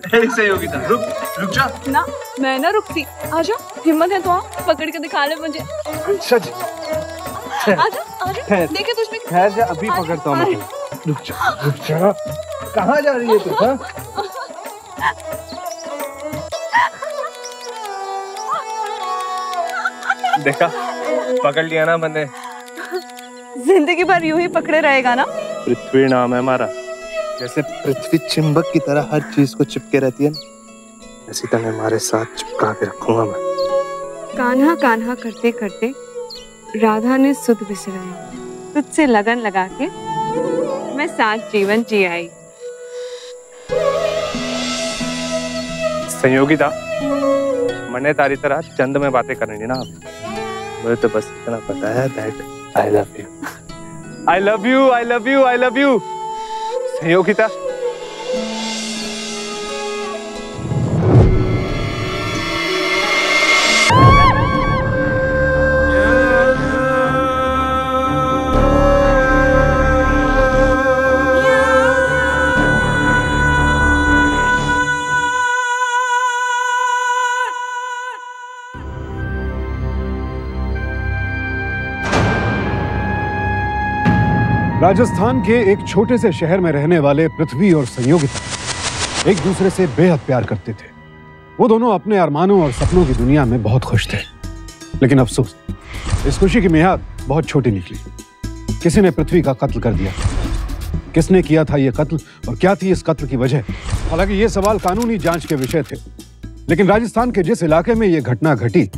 ऐसे होगी था। रुक जा ना, मैं ना रुकती। आजा, हिम्मत है तो आ, पकड़ के दिखा ले मुझे। अच्छा जी, आजा देखे तुझमें। ठहर जा, अभी पकड़ता हूँ मैं। रुक जा। कहाँ जा रही है तू? हाँ? देखा, पकड़ लिया ना मैंने। जिंदगी भर यूं ही पकड़े रहेगा ना? पृथ्वी नाम है हमारा। जैसे पृथ्वी चिंबक की तरह हर चीज को चिपके रहती है, ऐसी तरह हमारे साथ चिपका के रखूंगा मैं। कान्हा कान्हा करते करते राधा ने सुध बिसराई, तुझसे लगन लगा के मैं साथ जीवन जी आई। संयोगिता, मैंने तारी तरह चंद में बातें करनी ना, मुझे तो बस इतना पता है that I love you. I love you, I love you, I love you. Sanyogita, Rajasthan के एक छोटे से शहर में रहने वाले पृथ्वी और संयोगिता एक दूसरे से बेहद प्यार करते थे। वो दोनों अपने अरमानों और सपनों की दुनिया में बहुत खुश थे, लेकिन अफसोस, इस खुशी की मियाद बहुत छोटी निकली। किसी ने पृथ्वी का कत्ल कर दिया। किसने किया था ये कत्ल और क्या थी इस कत्ल की वजह? हालांकि ये सवाल कानूनी जांच के विषय थे, लेकिन राजस्थान के जिस इलाके में ये घटना घटी,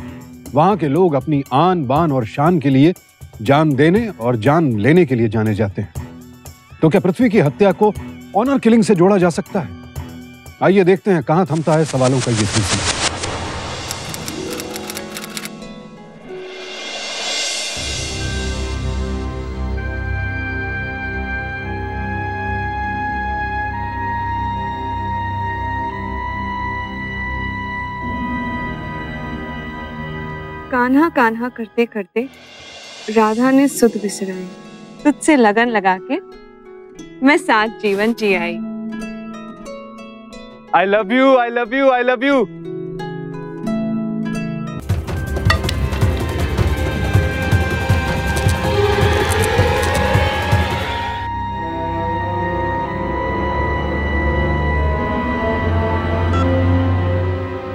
वहां के लोग अपनी आन बान और शान के लिए जान देने और जान लेने के लिए जाने जाते हैं। तो क्या पृथ्वी की हत्या को ऑनर किलिंग से जोड़ा जा सकता है? आइए देखते हैं कहां थमता है सवालों का ये सिलसिला। कान्हा कान्हा करते करते राधा ने सुध बिसराई, तुझसे लगन लगा के मैं साथ जीवन जी आई। I love you, I love you, I love you.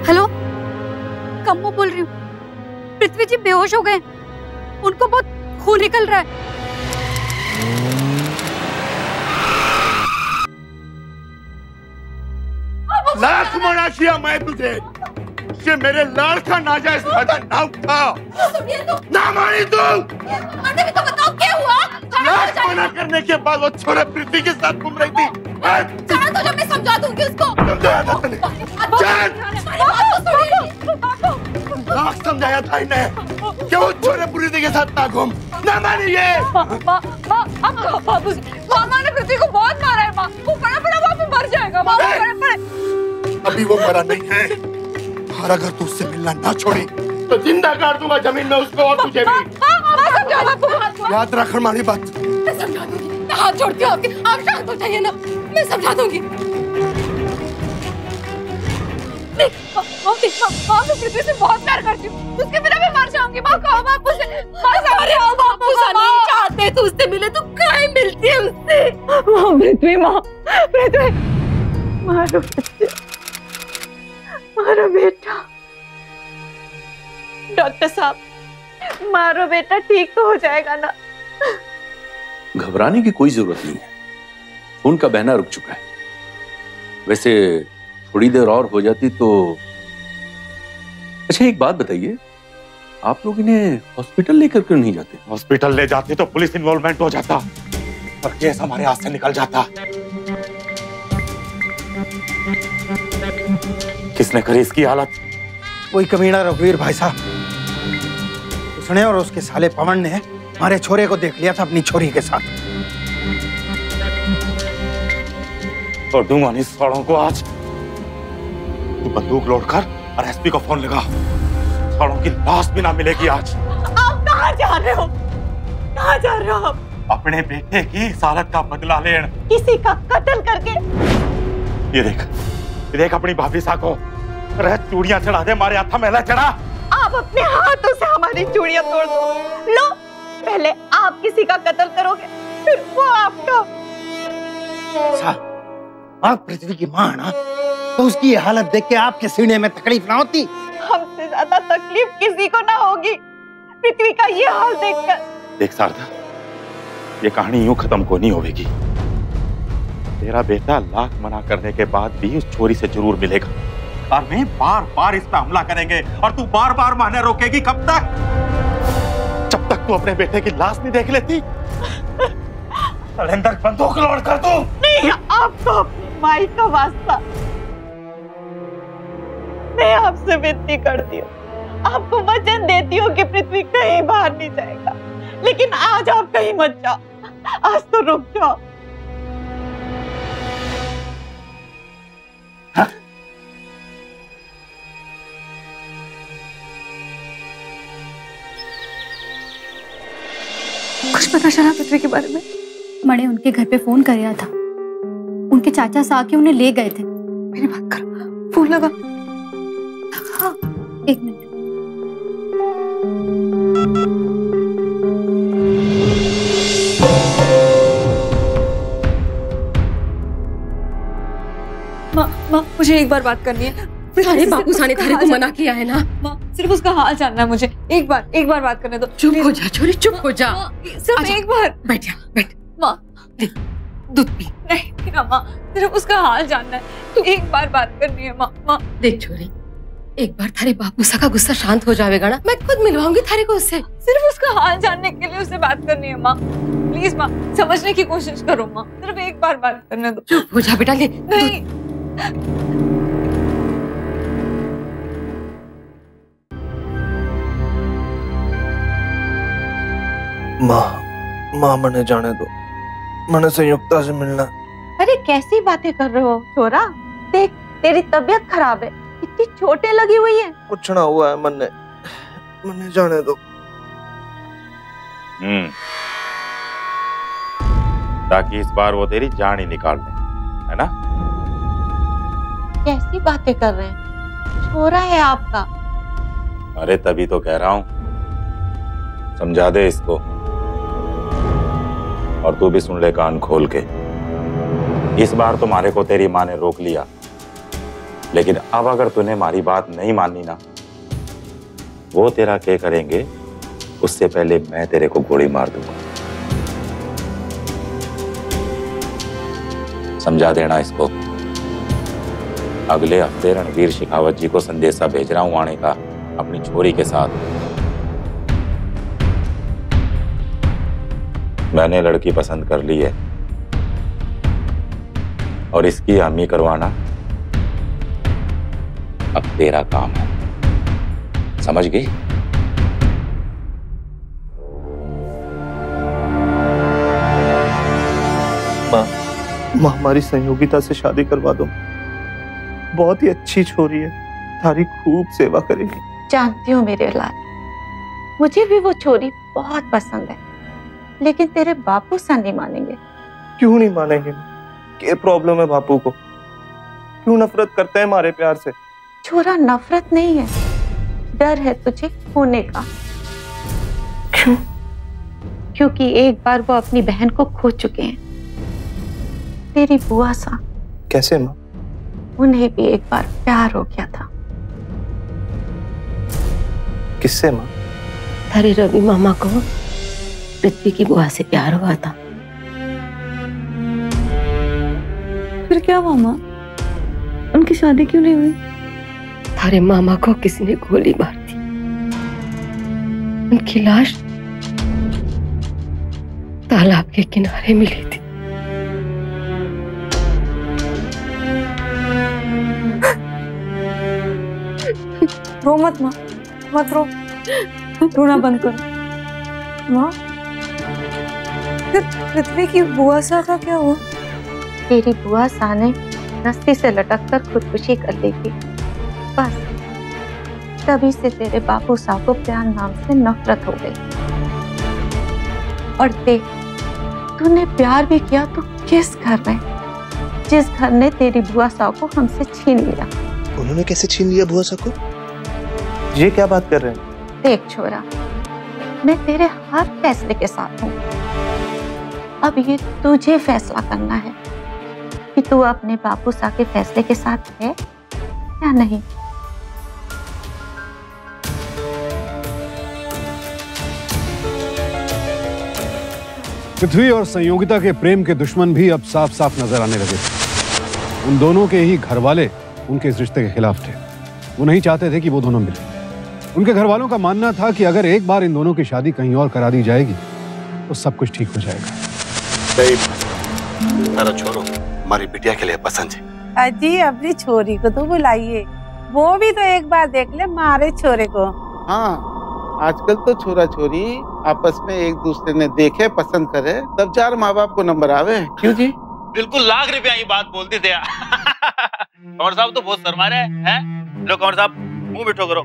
Hello, Kammo बोल रही हूँ। पृथ्वी जी बेहोश हो गए, उनको बहुत खून निकल रहा है। लाख मना किया मैं तुझे कि मेरे लाड़ का नाजायज फायदा ना उठा। ना मानी तू। भी तो बताओ क्या हुआ? लाख मना करने के बाद वो छोरा पृथ्वी के साथ घूम रही थी। चल तो जब मैं समझा दूंगी उसको। समझाया था तूने? लाख समझाया था इन्हें कि वो छोरे पृथ्वी के साथ ना घूम। ना मानी ये। मामा ने पृथ्वी को बहुत मारा है। माँ, वो बड़ा बड़ा वहाँ पे मर जाएगा। माँ, अभी वो मरा नहीं है, और अगर तू उससे मिलना ना छोड़ी तो जिंदा गाड़ दूंगा जमीन में उसको और तुझे भी। याद रख हमारी बात। मैं समझा दूंगी। हाथ जोड़ती हूँ आपके, आप शांत हो जाइए ना, मैं समझा दूंगी। माँ, मैं पृथ्वी से बहुत प्यार करती हूँ, उसके बिना मैं मर जाऊंगी। माँ, कहो बापू से। अरे बापू नहीं चाहते तू उससे मिले, तू कहीं मिलती है उससे। माँ, पृथ्वी, माँ, पृथ्वी, मारो बच्चे, मारो बेटा। डॉक्टर साहब, मारो बेटा, ठीक तो हो जाएगा ना? घबराने की कोई जरूरत नहीं है, खून का बहना रुक चुका है। वैसे थोड़ी देर और हो जाती तो। अच्छा एक बात बताइए, आप लोग इन्हें हॉस्पिटल लेकर क्यों नहीं जाते? हॉस्पिटल ले जाते तो पुलिस इन्वॉल्वमेंट हो जाता और केस हमारे हाथ से निकल जाता। किसने करी इसकी हालत? वही कमीना रघुवीर भाई साहब। उसने और उसके साले पवन ने हमारे छोरे को देख लिया था अपनी छोरी के साथ। और दूंगा नहीं साड़ों को आज। तू बंदूक लोड कर और एसपी को फोन लगा। साड़ों की लाश भी ना मिलेगी आज। आप कहाँ जा रहे हो? कहाँ जा रहे हो आप? अपने बेटे की सालत का बदला लेने। किसी का कत्ल करके? ये देख, देख अपनी भाभी सा को, अरे चूड़ियां चढ़ा दे, मारे हाथ मेला चढ़ा। आप अपने हाथों से हमारी चूड़ियां तोड़ दो। लो, पहले आप किसी का कत्ल करोगे, फिर वो आपका। आप पृथ्वी की मां ना, तो उसकी ये हालत देख के आपके सीने में तकलीफ ना होती? हमसे ज्यादा तकलीफ किसी को ना होगी पृथ्वी का ये हाल देखकर। देख शारदा, ये कहानी यूं खत्म को नहीं होगी। तेरा बेटा लाख मना करने के बाद भी उस छोरी से जरूर मिलेगा, और मैं बार बार इस पे हमला करेंगे और तू बार बार माने रोकेगी। कब तक? जब तक तू अपने बेटे की लाश नहीं देख लेती। अंदर बंदूक लोड कर दो। नहीं, आपको अपनी माई का वास्ता, मैं आपसे विनती करती हूँ, आपको वचन देती हूँ कि पृथ्वी कहीं बाहर नहीं जाएगा, लेकिन आज आप कहीं मत जाओ, आज तो रुक जाओ। हाँ? कुछ पता चला पृथ्वी के बारे में? मणे उनके घर पे फोन कर रहा था, उनके चाचा से आके उन्हें ले गए थे। मेरी बात करो, फोन लगा। हाँ, एक मिनट। माँ, मुझे एक बार बात करनी है। अरे बाबू साने थारे को मना किया है ना। माँ, सिर्फ उसका हाल जानना है मुझे। एक बार बात करने दो। चुप हो जा छोरी, चुप हो जा। सिर्फ एक बार। बैठ जा, बैठ। माँ, दूध पी। नहीं माँ, सिर्फ उसका हाल जानना है। तू एक बार बात करनी है माँ। देख छोरी, एक बार थारे बापू सा का गुस्सा शांत हो जाएगा ना, मैं खुद मिलवाऊंगी थारे को उससे। सिर्फ उसका हाल जानने के लिए उससे बात करनी है माँ। प्लीज माँ, समझने की कोशिश करो माँ, सिर्फ एक बार बात करने दो। चुप हो जा बेटा, ले। नहीं। माँ मने जाने दो, मने संयुक्ता से मिलना। अरे कैसी बातें कर रहे हो छोरा? देख, तेरी तबीयत खराब है, इतनी चोटें लगी हुई है। कुछ ना हुआ है, मने जाने दो। ताकि इस बार वो तेरी जान ही निकाल दे, है ना? कैसी बातें कर रहे हैं? छोरा है आपका। अरे तभी तो कह रहा हूं, समझा दे इसको। और तू भी सुन ले कान खोल के। इस बार तुम्हारे को तेरी माँ ने रोक लिया, लेकिन अब अगर तूने हमारी बात नहीं मानी ना, वो तेरा क्या करेंगे उससे पहले मैं तेरे को गोली मार दूंगा। समझा देना इसको। अगले हफ्ते रणवीर शेखावत जी को संदेशा भेज रहा हूं आने का, अपनी छोरी के साथ। मैंने लड़की पसंद कर ली है और इसकी हामी करवाना अब तेरा काम है, समझ गई? माँ हमारी संयोगिता से शादी करवा दो। बहुत ही अच्छी छोरी है, थारी खूब सेवा करेगी। जानती हूँ मेरे लाल, मुझे भी वो छोरी बहुत पसंद है, लेकिन तेरे बापू सा नहीं मानेंगे। क्यों नहीं मानेंगे? क्या प्रॉब्लम है बापू को? क्यों नफरत करते हैं हमारे प्यार से? छोरा, नफरत नहीं है, डर है तुझे होने का। क्यों? क्योंकि एक बार वो अपनी बहन को खो चुके हैं, तेरी बुआ सा। कैसे माँ? उन्हें भी एक बार प्यार हो गया था। किससे माँ? थारे रवि मामा को पृथ्वी की बुआ से प्यार हुआ था। फिर क्या मामा, उनकी शादी क्यों नहीं हुई? थारे मामा को किसी ने गोली मार दी, उनकी लाश तालाब के किनारे मिली थी। रो मत माँ, मत रो, रोना बंद करो। माँ, फिर पृथ्वी की बुआ सा का क्या हुआ? तेरी बुआ सा ने रस्सी से लटककर खुदकुशी कर ली थी, बस तभी से तेरे बापू साहब को प्यार नाम से नफरत हो गई। और देख, तूने प्यार भी किया तो किस घर में, जिस घर ने तेरी बुआ साहु को हमसे छीन लिया। उन्होंने कैसे छीन लिया बुआ साहु को? ये क्या बात कर रहे हैं? देख छोरा, मैं तेरे हर फैसले के साथ हूँ। अब ये तुझे फैसला करना है कि तू अपने बापू साहब के फैसले के साथ है या नहीं। पृथ्वी और संयोगिता के प्रेम के दुश्मन भी अब साफ साफ नजर आने लगे थे। उन दोनों के ही घर वाले उनके इस रिश्ते के खिलाफ थे। वो नहीं चाहते थे कि वो दोनों मिले। उनके घर वालों का मानना था कि अगर एक बार इन दोनों की शादी कहीं और करा दी जाएगी तो सब कुछ ठीक हो जाएगा। मेरा छोरो हमारी बिटिया के लिए पसंद है। अजी अपनी छोरी को तो बुलाइए, वो भी तो एक बार देख ले हमारे छोरे को। हाँ, आजकल तो छोरा छोरी आपस में एक दूसरे ने देखे पसंद करे तब 4 माँ बाप को नंबर आवे। क्यों जी? बिल्कुल लाख रुपया की बात बोलती थे। कंवर साहब तो बहुत शर्मा रहे हैं। लो कंवर साहब मुंह बिठो करो।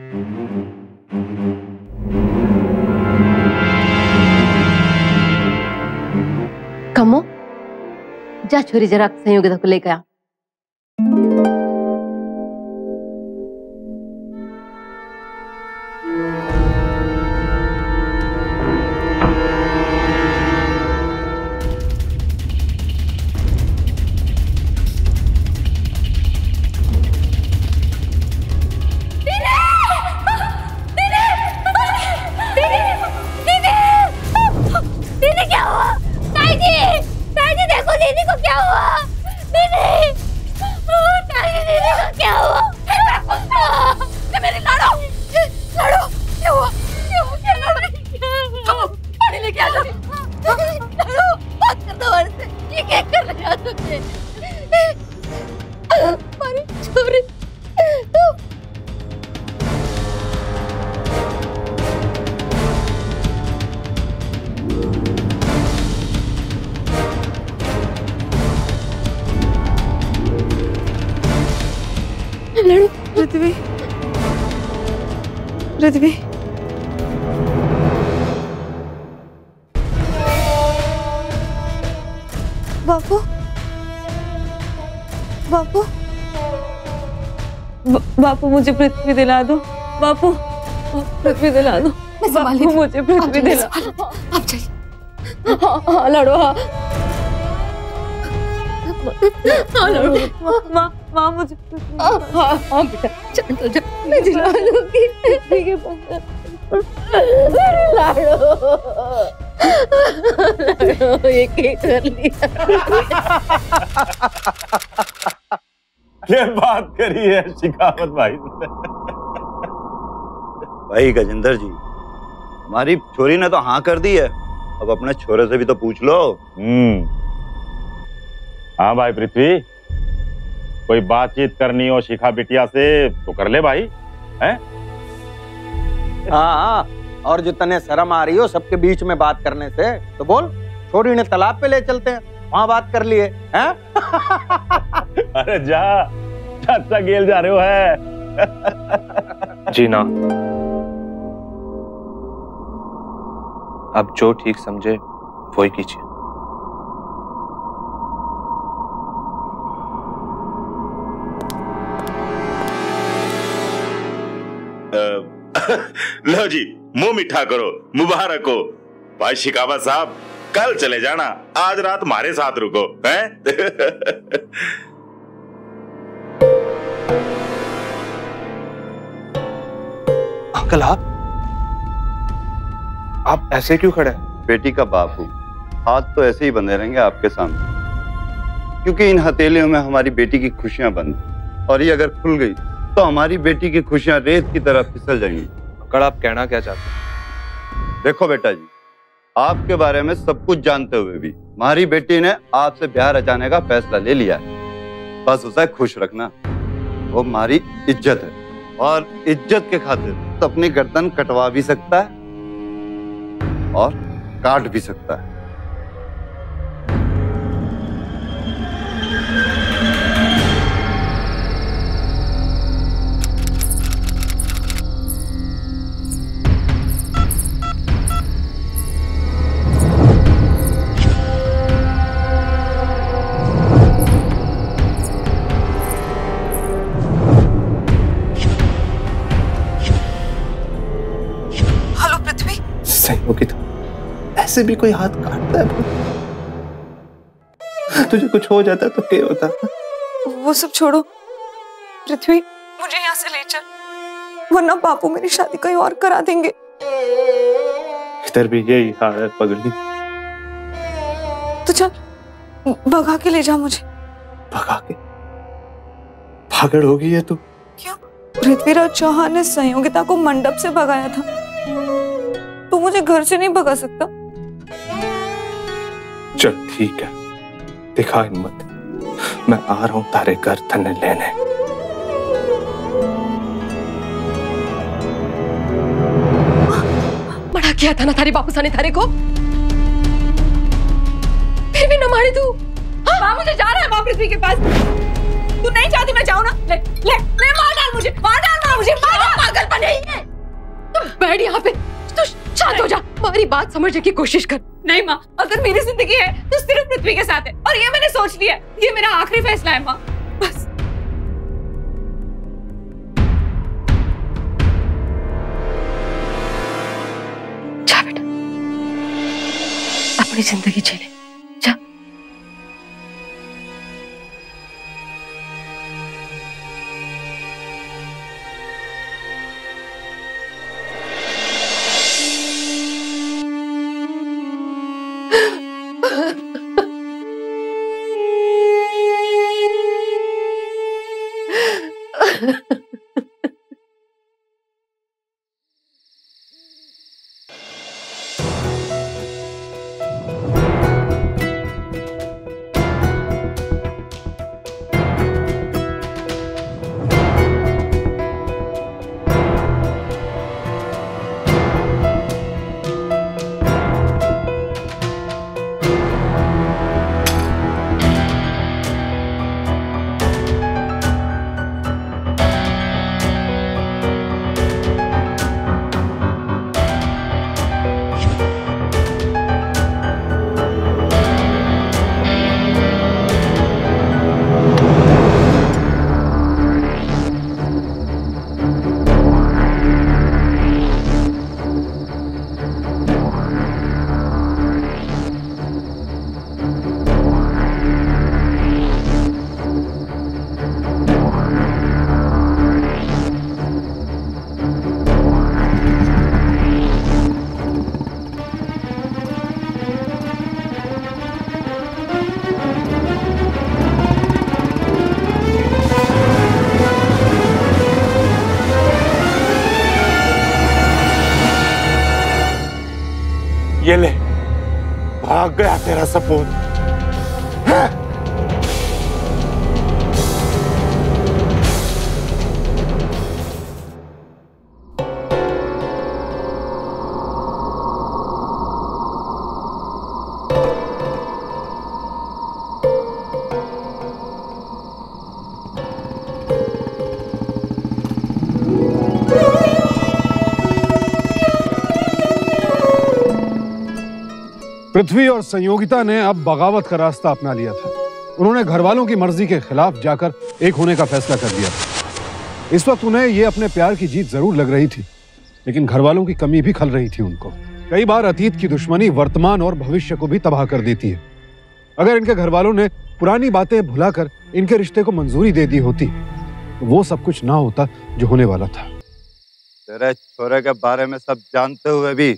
कमो जा छोरी जरा संयोगिता को लेकर आ। पृथ्वी, पृथ्वी, बापू, बापू, बापू मुझे पृथ्वी दिला दो। बापू पृथ्वी दिला दो। बापू मुझे पृथ्वी दिला दो। आप जाइए। हाँ लड़ो। हाँ लड़ो। माँ मुझे हाँ बेटा चल जा, मैं दिला लूंगी। ठीक है लड़ो लड़ो, ये क्या कर लिया? ये बात करी है शिकावत भाई। भाई गजेंद्र जी, हमारी छोरी ने तो हाँ कर दी है, अब अपने छोरे से भी तो पूछ लो। हाँ भाई पृथ्वी, कोई बातचीत करनी हो शिखा बिटिया से तो कर ले भाई। हैं? हाँ, और जो तने शर्म आ रही हो सबके बीच में बात करने से, तो बोल छोरी ने तालाब पे ले चलते हैं, वहां बात कर लिए हैं? अरे जा चाचा गेल जा रहे हो है। जी ना, अब जो ठीक समझे वो ही कीजिए। लो जी मुंह मीठा करो, मुबारक हो। भाई शिकावत साहब कल चले जाना, आज रात हमारे साथ रुको हैं? अंकल आप ऐसे क्यों खड़े हैं? बेटी का बाप हूँ, हाथ तो ऐसे ही बंधे रहेंगे आपके सामने, क्योंकि इन हथेलियों में हमारी बेटी की खुशियां बंद, और ये अगर खुल गई तो हमारी बेटी की खुशियां रेत की तरह फिसल जाएंगी। अंकल आप कहना क्या चाहते हैं? देखो बेटा जी, आपके बारे में सब कुछ जानते हुए भी हमारी बेटी ने आपसे ब्याह रचाने का फैसला ले लिया है। बस उसे खुश रखना, वो हमारी इज्जत है, और इज्जत के खातिर तो अपनी गर्दन कटवा भी सकता है और काट भी सकता है। से भी कोई हाथ काटता है। तुझे कुछ हो जाता तो क्या होता? वो सब छोड़ो पृथ्वी, मुझे यहाँ से ले चल, वरना बापू मेरी शादी कहीं और करा देंगे। इधर भी यही हाल है पगली। तो चल भगा के ले जा मुझे। भगा के? पागल हो गई है तू? क्यों? पृथ्वीराज चौहान ने संयोगिता को मंडप से भगाया था, तो मुझे घर से नहीं भगा सकता? चल ठीक है, दिखा हिम्मत, मैं आ रहा हूं तारे घर तन्ने लेने। मना किया था ना थारे बापू साने थारे को, फिर भी न मारी तू। माँ मुझे जा रहा है माँ पृथ्वी के पास। तू नहीं चाहती मैं जाऊँ ना? ले ले ले, मार डाल मुझे, मार डाल माँ मुझे, मार डाल। पागलपन है ये। तू बैठ यहाँ पे, तू शांत हो जा, हमारी बात समझने की कोशिश कर। नहीं माँ, अगर मेरी जिंदगी है तो सिर्फ पृथ्वी के साथ है, और ये मैंने सोच लिया है, ये मेरा आखिरी फैसला है माँ, बस। जा बेटा, अपनी जिंदगी जी ले। ये ले, भाग गया तेरा सपूत। पृथ्वी और संयोगिता ने अब बगावत का रास्ता अपना लिया था। उन्होंने घर वालों की मर्जी के खिलाफ जाकर एक होने का फैसला कर दिया था। इस वक्त उन्हें यह अपने प्यार की जीत जरूर लग रही थी, लेकिन घर वालों की कमी भी खल रही थी उनको। कई बार अतीत की दुश्मनी वर्तमान और भविष्य को भी तबाह कर देती है। अगर इनके घर वालों ने पुरानी बातें भुलाकर इनके रिश्ते को मंजूरी दे दी होती तो वो सब कुछ ना होता जो होने वाला था। तेरे छोरे के बारे में सब जानते हुए भी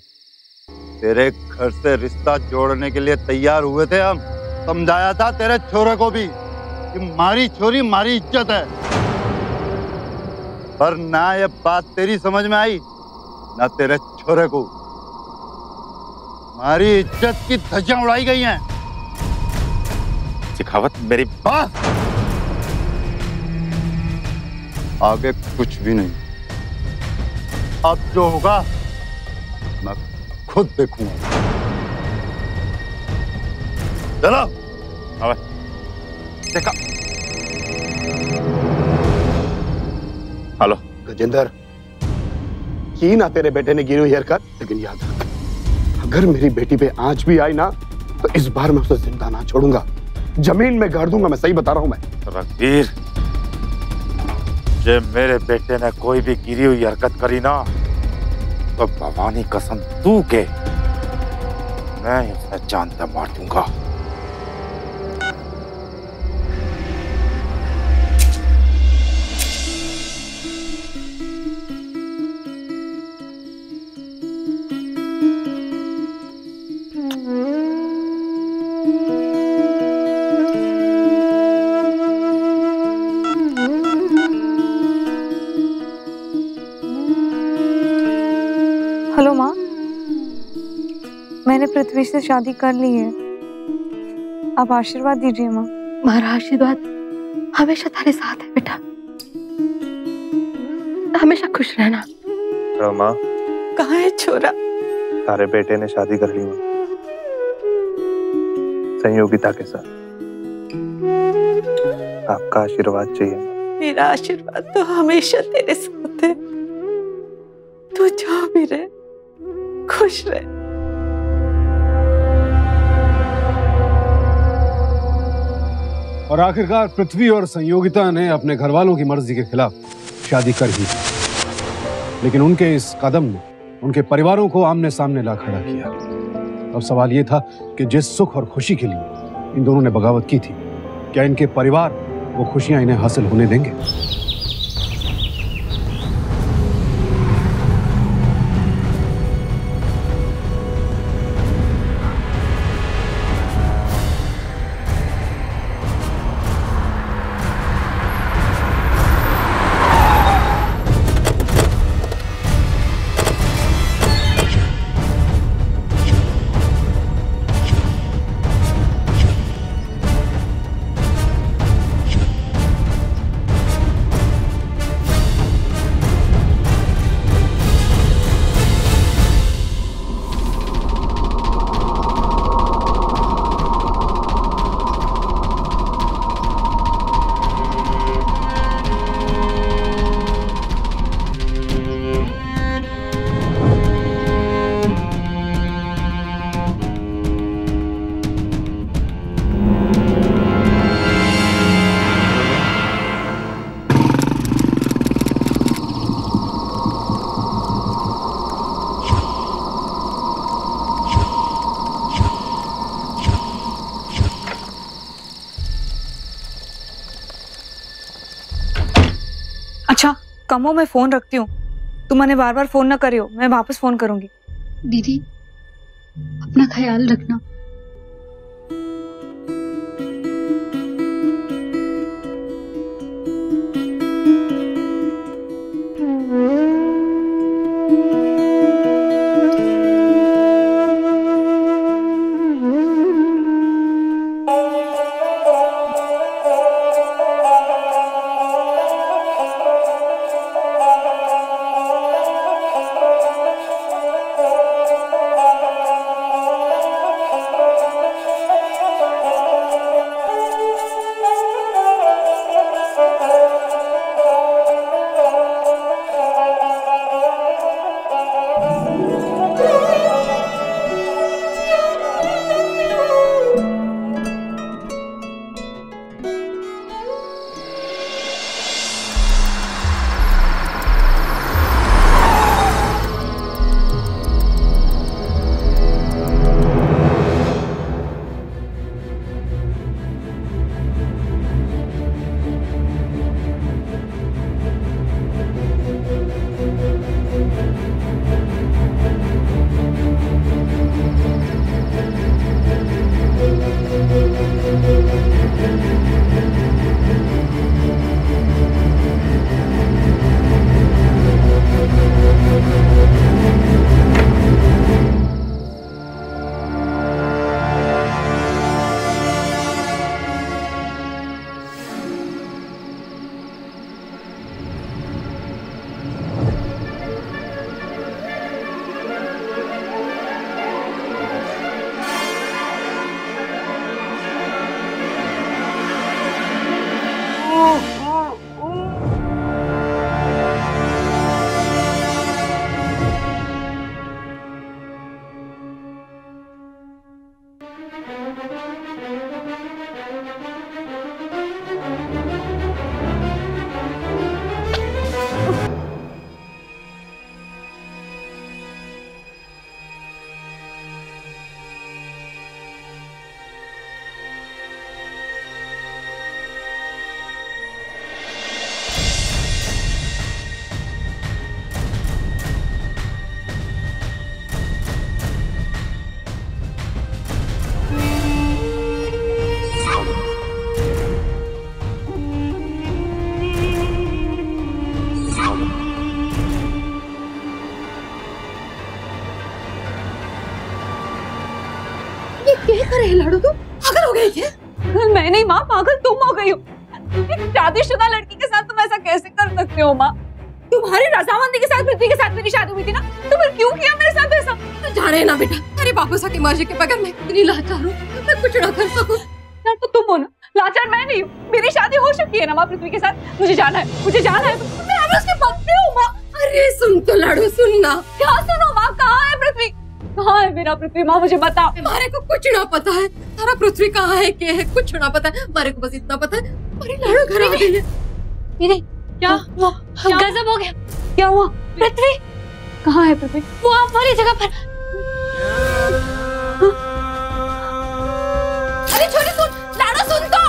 तेरे घर से रिश्ता जोड़ने के लिए तैयार हुए थे हम। समझाया था तेरे छोरे को भी कि मारी छोरी मारी इज्जत है, पर ना ये बात तेरी समझ में आई ना तेरे छोरे को। हमारी इज्जत की धज्जियां उड़ाई गई हैं। सिखावत मेरी बात, आगे कुछ भी नहीं, अब जो होगा मैं खुद देखूंगा। चलो अबे देखा। हेलो गजेंद्र, की ना तेरे बेटे ने गिरी हुई हरकत, लेकिन याद रख, अगर मेरी बेटी पे आंच भी आई ना तो इस बार मैं उसे जिंदा ना छोड़ूंगा, जमीन में गाड़ दूंगा। मैं सही बता रहा हूं। मैं रघुवीर, जब मेरे बेटे ने कोई भी गिरी हुई हरकत करी ना तो भवानी कसम तू के मैं इसे जानता मार दूंगा। हेलो माँ, मैंने पृथ्वी से शादी कर ली है। आप आशीर्वाद दीजिए माँ। हमारा आशीर्वाद हमेशा तेरे साथ है बेटा, हमेशा खुश रहना। तो माँ, कहाँ है छोरा? तारे बेटे ने शादी कर ली माँ, संयोगिता के साथ। आपका आशीर्वाद चाहिए माँ। मेरा आशीर्वाद तो हमेशा तेरे साथ है। तू जो भी रहे, खुश रहे। और आखिरकार पृथ्वी और संयोगिता ने अपने घर वालों की मर्जी के खिलाफ शादी कर ही, लेकिन उनके इस कदम ने उनके परिवारों को आमने सामने ला खड़ा किया। अब सवाल यह था कि जिस सुख और खुशी के लिए इन दोनों ने बगावत की थी, क्या इनके परिवार वो खुशियां इन्हें हासिल होने देंगे? अच्छा कमो, मैं फोन रखती हूँ। तुम मैंने बार बार फोन ना करियो, मैं वापस फोन करूंगी। दीदी अपना ख्याल रखना। पागल मैं नहीं माँ, पागल तुम हो गई हो। एक शादीशुदा लड़की के साथ तुम ऐसा कैसे कर सकते हो माँ? तुम्हारी रजामंदी के साथ पृथ्वी के साथ मेरी शादी हुई थी ना, तो फिर क्यों किया मेरे साथ ऐसा? तू जाने ना बेटा, तेरे वापस आके मर्जी के बगैर मैं इतनी लाचार हूँ, मैं कुछ ना कर सकूं। यार तो तुम हो ना, लाचार मैं नहीं हूँ। मेरी शादी हो चुकी है ना माँ पृथ्वी के साथ। मुझे जाना है, मुझे जाना है। मैं उसके पत्नी हूँ माँ। अरे सुन तो लाडो, सुन ना। क्या सुनो माँ? कहाँ है पृथ्वी? कहाँ है मेरा पृथ्वी? माँ मुझे बता। हमारे को कुछ ना पता है, तारा पृथ्वी कहाँ है, क्या है, कुछ ना पता है। हमारे को बस इतना पता है, अरे लाडो घर आ गई है। दीदी क्या हुआ? गजब हो गया। क्या हुआ? पृथ्वी कहाँ है? पृथ्वी वो आप वाली जगह पर। अरे छोरी सुन, लाडो सुन तो।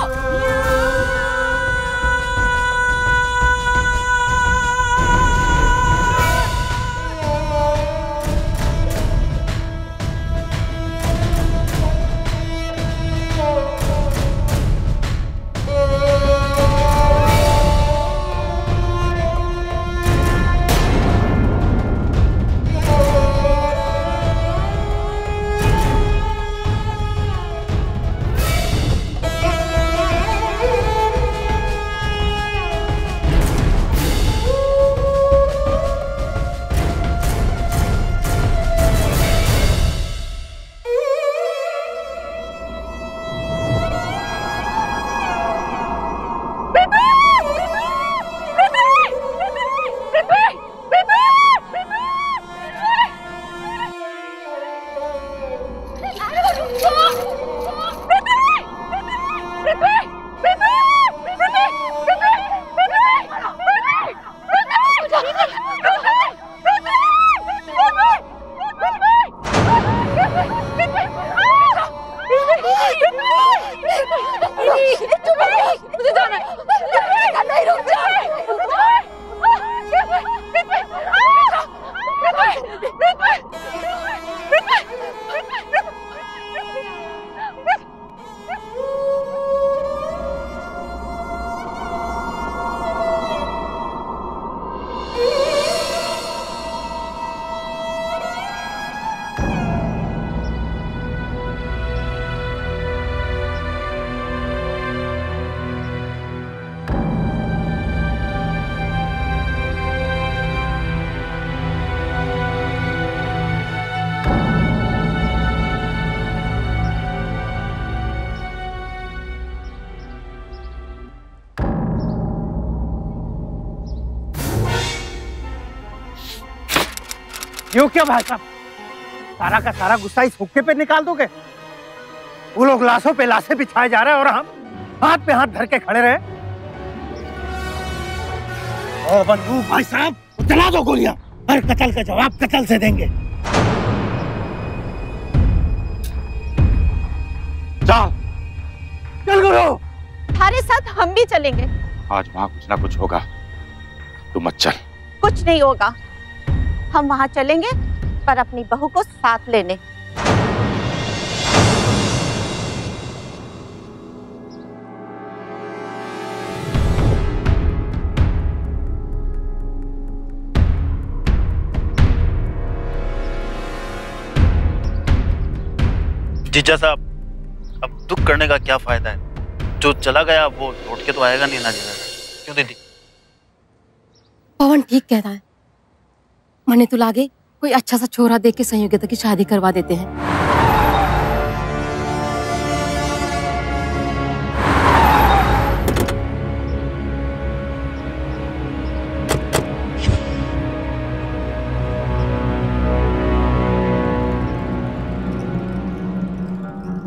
क्यों क्या भाई साहब, सारा का सारा गुस्सा इस हुक्के पे निकाल दोगे? वो लोग लाशों पे लाशें बिछाए जा रहे हैं और हम हाथ पे हाथ धर के खड़े रहे। ओ बंदूक भाई साहब, चला दो गोलियां। हर कत्ल का जवाब कत्ल से देंगे। चल चल गुरु, हमारे साथ हम भी चलेंगे। आज वहां कुछ ना कुछ होगा, तू मत चल। कुछ नहीं होगा, हम वहां चलेंगे पर अपनी बहू को साथ लेने। जीजा साहब, अब दुख करने का क्या फायदा है? जो चला गया वो लौट के तो आएगा नहीं ना जीजा। क्यों दीदी? पवन ठीक कहता है, मने तो लागे कोई अच्छा सा छोरा देख के संयोगिता की शादी करवा देते हैं।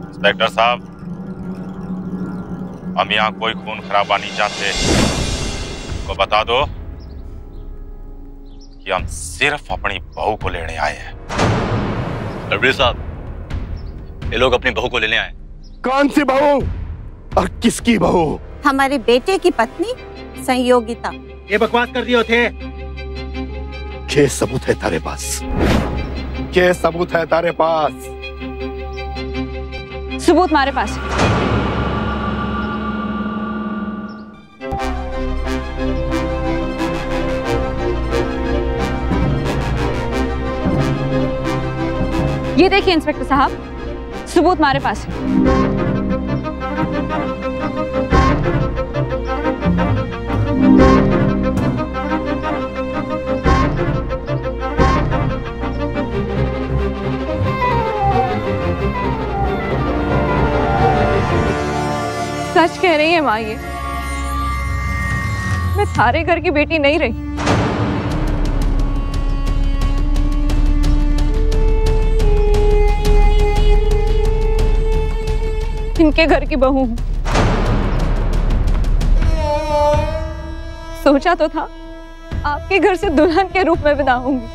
इंस्पेक्टर साहब, हम यहाँ कोई खून खराबा नहीं चाहते। को बता दो कि हम सिर्फ अपनी बहू को लेने आए हैं। रबीर साहब, ये लोग अपनी बहू को लेने आए। कौन सी बहू और किसकी बहू? हमारे बेटे की पत्नी संयोगिता। ये बकवास कर दिए थे। क्या सबूत है तेरे पास? क्या सबूत है तेरे पास? सबूत हमारे पास। ये देखिए इंस्पेक्टर साहब, सबूत हमारे पास है। सच कह रही है माँ, ये मैं थारे घर की बेटी नहीं रही। इनके घर की बहू हूं। सोचा तो था आपके घर से दुल्हन के रूप में विदा होंगी,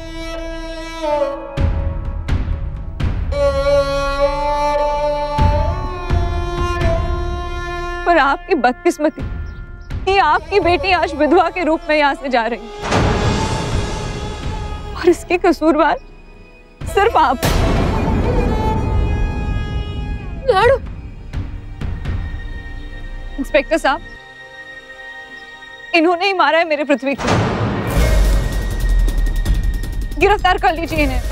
पर आपकी बदकिस्मती कि आपकी बेटी आज विधवा के रूप में यहां से जा रही है, और इसके कसूरवार सिर्फ आप। लाडू, इंस्पेक्टर साहब, इन्होंने ही मारा है मेरे पृथ्वी को। गिरफ्तार कर लीजिए इन्हें।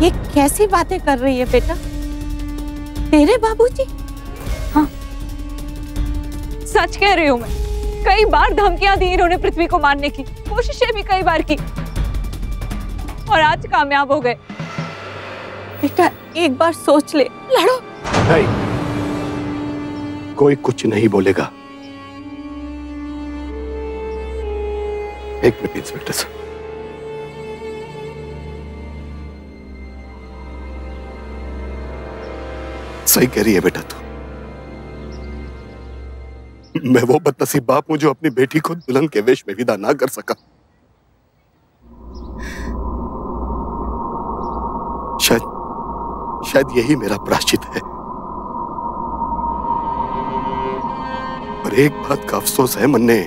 ये कैसी बातें कर रही है बेटा? तेरे बाबूजी? हाँ, सच कह रही हूं मैं। कई बार धमकियां दी इन्होंने पृथ्वी को मारने की, कोशिशें भी कई बार की, और आज कामयाब हो गए। बेटा एक बार सोच ले। लाडो, नहीं, कोई कुछ नहीं बोलेगा। एक मिनट इंस्पेक्टर साहब, सही कह रही है बेटा तू। मैं वो बदनसीब बाप हूं जो अपनी बेटी को दुल्हन के वेश में विदा ना कर सका। शायद यही मेरा प्रायश्चित है। पर एक बात का अफसोस है मन्ने,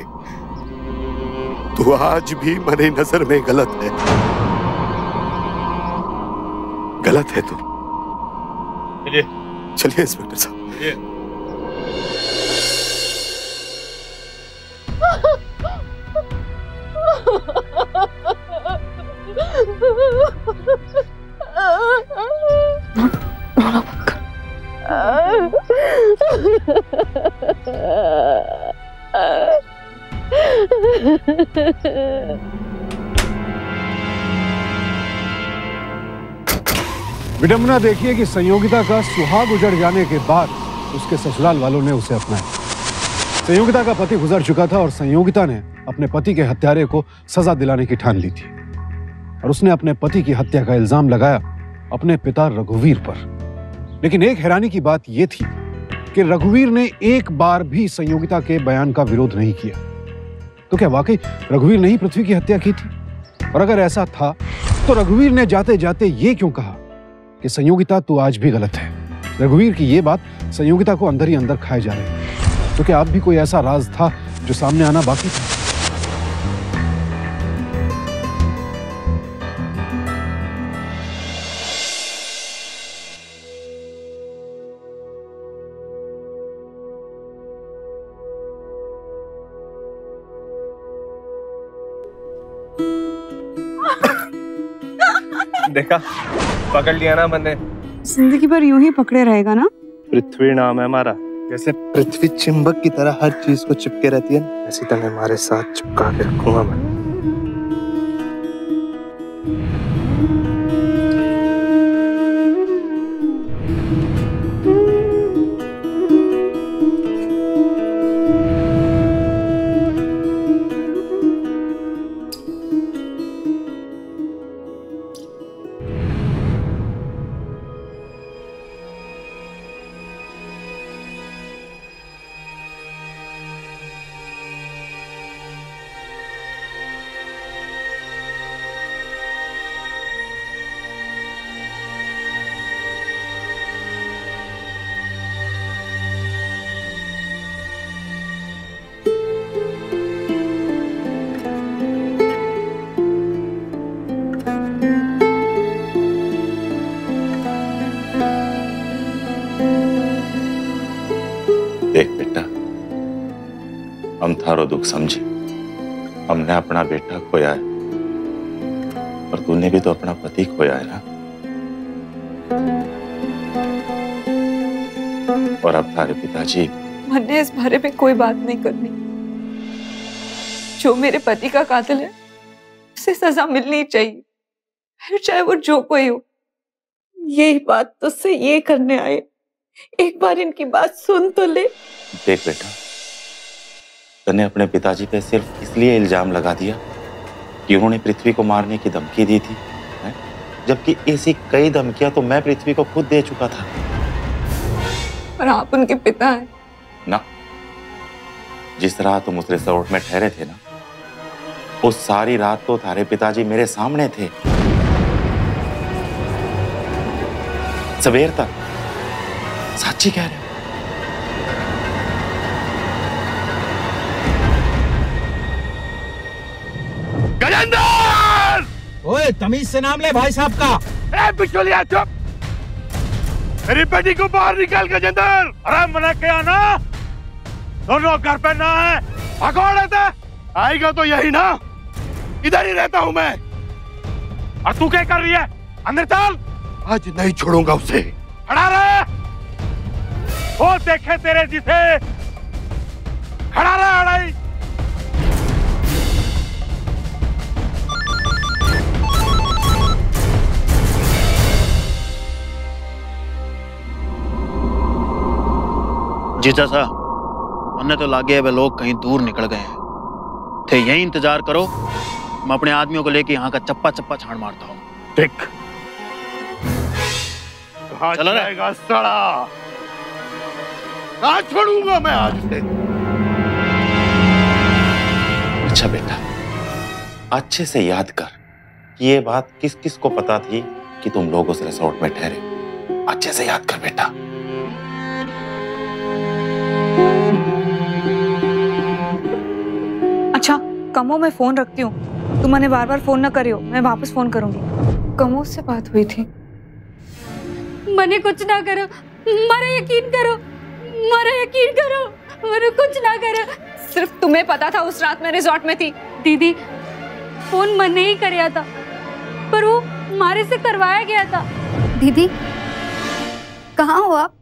तू आज भी मेरी नजर में गलत है। गलत है तू। चलिए इंस्पेक्टर साहब। विडंबना देखिए कि संयोगिता का सुहाग उजड़ जाने के बाद उसके ससुराल वालों ने उसे अपनाया। संयोगिता का पति गुजर चुका था और संयोगिता ने अपने पति के हत्यारे को सजा दिलाने की ठान ली थी, और उसने अपने पति की हत्या का इल्जाम लगाया अपने पिता रघुवीर पर। लेकिन एक हैरानी की बात यह थी कि रघुवीर ने एक बार भी संयोगिता के बयान का विरोध नहीं किया। तो क्या वाकई रघुवीर ने ही पृथ्वी की हत्या की थी? और अगर ऐसा था तो रघुवीर ने जाते जाते ये क्यों कहा कि संयोगिता तू आज भी गलत है? रघुवीर की ये बात संयोगिता को अंदर ही अंदर खाए जा रही है। तो क्या अब भी कोई ऐसा राज था जो सामने आना बाकी था? देखा, पकड़ लिया ना मैंने। जिंदगी भर यूं ही पकड़े रहेगा ना? पृथ्वी नाम है हमारा। जैसे पृथ्वी चिंबक की तरह हर चीज को चिपके रहती है, ऐसी तरह हमारे साथ चिपका के रखूंगा मैं। देख बेटा, हम थारो दुख समझे। हमने अपना बेटा खोया है, और तूने भी तो अपना पति खोया है ना। और अब थारे पिताजी। मैंने इस बारे में कोई बात नहीं करनी। जो मेरे पति का कातिल है उसे सजा मिलनी चाहिए, फिर चाहे वो जो कोई हो। यही बात तुझसे ये करने आए एक बार इनकी बात सुन तो ले। देख बेटा, तूने अपने पिताजी पे सिर्फ इसलिए इल्जाम लगा दिया कि उन्होंने पृथ्वी को मारने की धमकी दी थी, है? जबकि ऐसी कई धमकियां तो मैं पृथ्वी को खुद दे चुका था। और आप उनके पिता हैं। ना, जिस रात तुम उस रिसोर्ट में ठहरे थे ना, उस सारी रात तो थारे पिताजी मेरे सामने थे, सवेर तक। सच्ची कह रहे हो? गजेंद्र! ओए, तमीज से नाम ले भाई साहब का। ए बिचौलिया, चुप! मेरी बेटी को बाहर निकाल गजेंद्र। अरे मना किया ना, दोनों घर पे ना है। भागो रहता आएगा तो यही ना, इधर ही रहता हूँ मैं। और तू क्या कर रही है? अंदर चल। आज नहीं छोड़ूंगा उसे। खड़ा रहे, वो देखे तेरे जिसे। खड़ा रहे अड़ाई। जीजा सा, हमने तो लागे वे लोग कहीं दूर निकल गए हैं। थे यही इंतजार करो, मैं अपने आदमियों को लेके यहाँ का चप्पा चप्पा छाड़ मारता हूँ। ठीक। कहाँ जाएगा साला? कहाँ छोड़ूंगा मैं आज से? अच्छा बेटा, अच्छे से याद कर कि ये बात किस किस को पता थी कि तुम लोग उस रिसोर्ट में ठहरे। अच्छे से याद कर बेटा। अच्छा कमो, मैं फोन रखती हूँ। तुम मैंने बार बार फोन ना करियो, मैं वापस फोन करूंगी। कमो से बात हुई थी। मने कुछ ना करो, मारे यकीन करो, मारे यकीन करो, मारे कुछ ना करो। सिर्फ तुम्हें पता था उस रात मैं रिजॉर्ट में थी। दीदी, फोन मैंने ही कराया था, पर वो मारे से करवाया गया था। दीदी, कहाँ हो आप?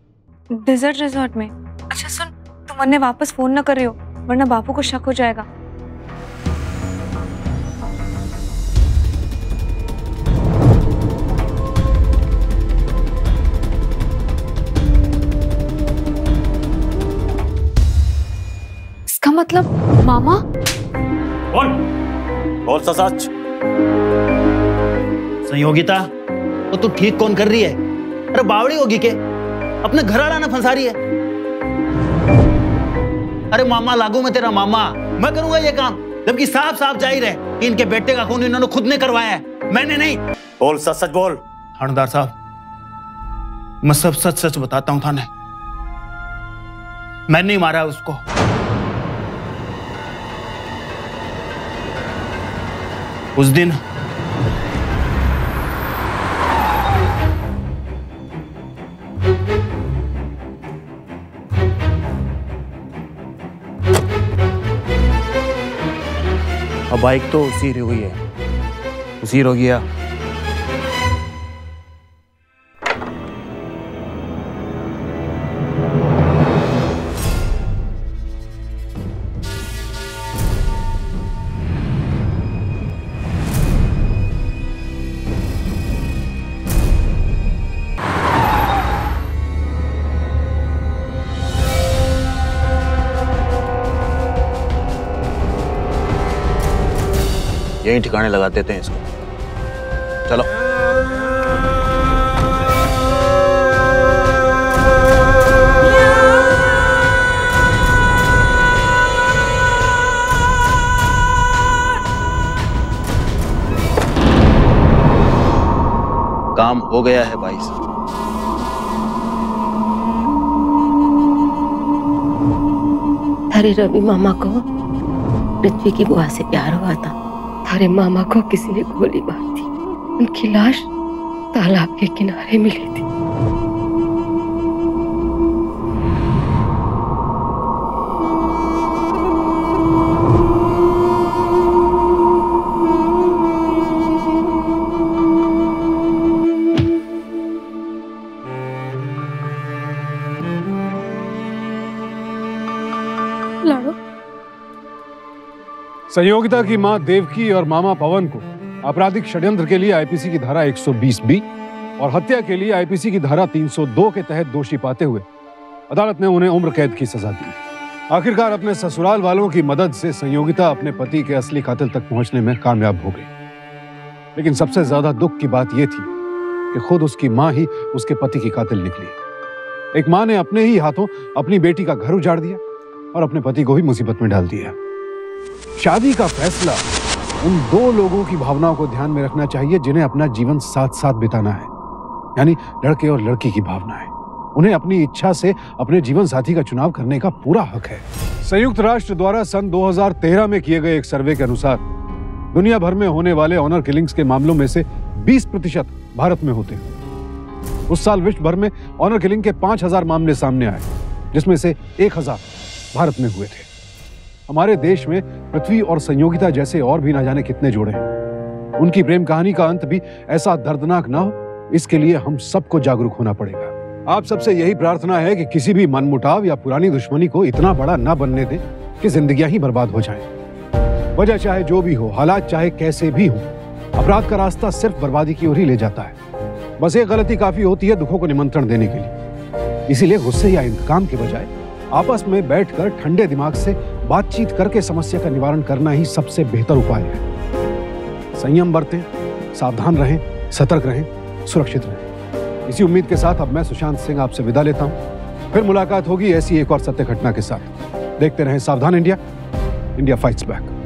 डेजर्ट रिजॉर्ट में। अच्छा सुन, तुम मैंने वापस फोन ना करियो, वरना बापू को शक हो जाएगा। इसका मतलब मामा? बोल, बोल सच। संयोगिता, तो तू ठीक कौन कर रही है? अरे बावड़ी होगी के अपने घर आना फंसा रही है। अरे मामा लागू मैं तेरा मामा, मैं करूंगा ये काम, जबकि साफ साफ जाहिर है कि इनके बेटे का खून इन्होंने खुद ने करवाया है, मैंने नहीं। बोल सच सच बोल। थानेदार साहब, मैं सब सच सच बताता हूं थाने। मैंने नहीं मारा उसको। उस दिन अब बाइक तो उसी हुई है, उसी हो गया। यही ठिकाने लगा देते हैं इसको। चलो। काम हो गया है भाई साहब। थारे रवि मामा को पृथ्वी की बुआ से प्यार हुआ था। थारे मामा को किसी ने गोली मार दी। उनकी लाश तालाब के किनारे मिली थी। लाडो, संयोगिता की मां देवकी और मामा पवन को आपराधिक षड्यंत्र के लिए आईपीसी की धारा 120B और हत्या के लिए आईपीसी की धारा 302 के तहत दोषी पाते हुए अदालत ने उन्हें उम्र कैद की सजा दी। आखिरकार अपने ससुराल वालों की मदद से संयोगिता अपने पति के असली कातिल तक पहुंचने में कामयाब हो गई। लेकिन सबसे ज्यादा दुख की बात यह थी कि खुद उसकी मां ही उसके पति की कातिल निकली। एक मां ने अपने ही हाथों अपनी बेटी का घर उजाड़ दिया और अपने पति को भी मुसीबत में डाल दिया। शादी का फैसला उन दो लोगों की भावनाओं को ध्यान में रखना चाहिए जिन्हें अपना जीवन साथ साथ बिताना है, यानी लड़के और लड़की की भावनाएं। उन्हें अपनी इच्छा से अपने जीवन साथी का चुनाव करने का पूरा हक है। संयुक्त राष्ट्र द्वारा सन 2013 में किए गए एक सर्वे के अनुसार दुनिया भर में होने वाले ऑनर किलिंग्स के मामलों में से 20% भारत में होते हैं। उस साल विश्व भर में ऑनर किलिंग के 5000 मामले सामने आए, जिसमें से 1000 भारत में हुए थे। हमारे देश में पृथ्वी और संयोगिता जैसे और भी ना जाने कितने जोड़े हैं। उनकी प्रेम कहानी का अंत भी ऐसा दर्दनाक ना हो, इसके लिए हम सबको जागरूक होना पड़ेगा। आप सबसे यही प्रार्थना है कि किसी भी मनमुटाव या पुरानी दुश्मनी को इतना बड़ा ना बनने दें कि जिंदगियां ही बर्बाद हो जाएं। वजह चाहे जो भी हो, हालात चाहे कैसे भी हो, अपराध का रास्ता सिर्फ बर्बादी की ओर ही ले जाता है। बस एक गलती काफी होती है दुखों को निमंत्रण देने के लिए। इसीलिए गुस्से या इंतकाम के बजाय आपस में बैठकर ठंडे दिमाग से बातचीत करके समस्या का निवारण करना ही सबसे बेहतर उपाय है। संयम बरतें, सावधान रहें, सतर्क रहें, सुरक्षित रहें। इसी उम्मीद के साथ अब मैं सुशांत सिंह आपसे विदा लेता हूं। फिर मुलाकात होगी ऐसी एक और सत्य घटना के साथ। देखते रहें सावधान इंडिया, इंडिया फाइट्स बैक।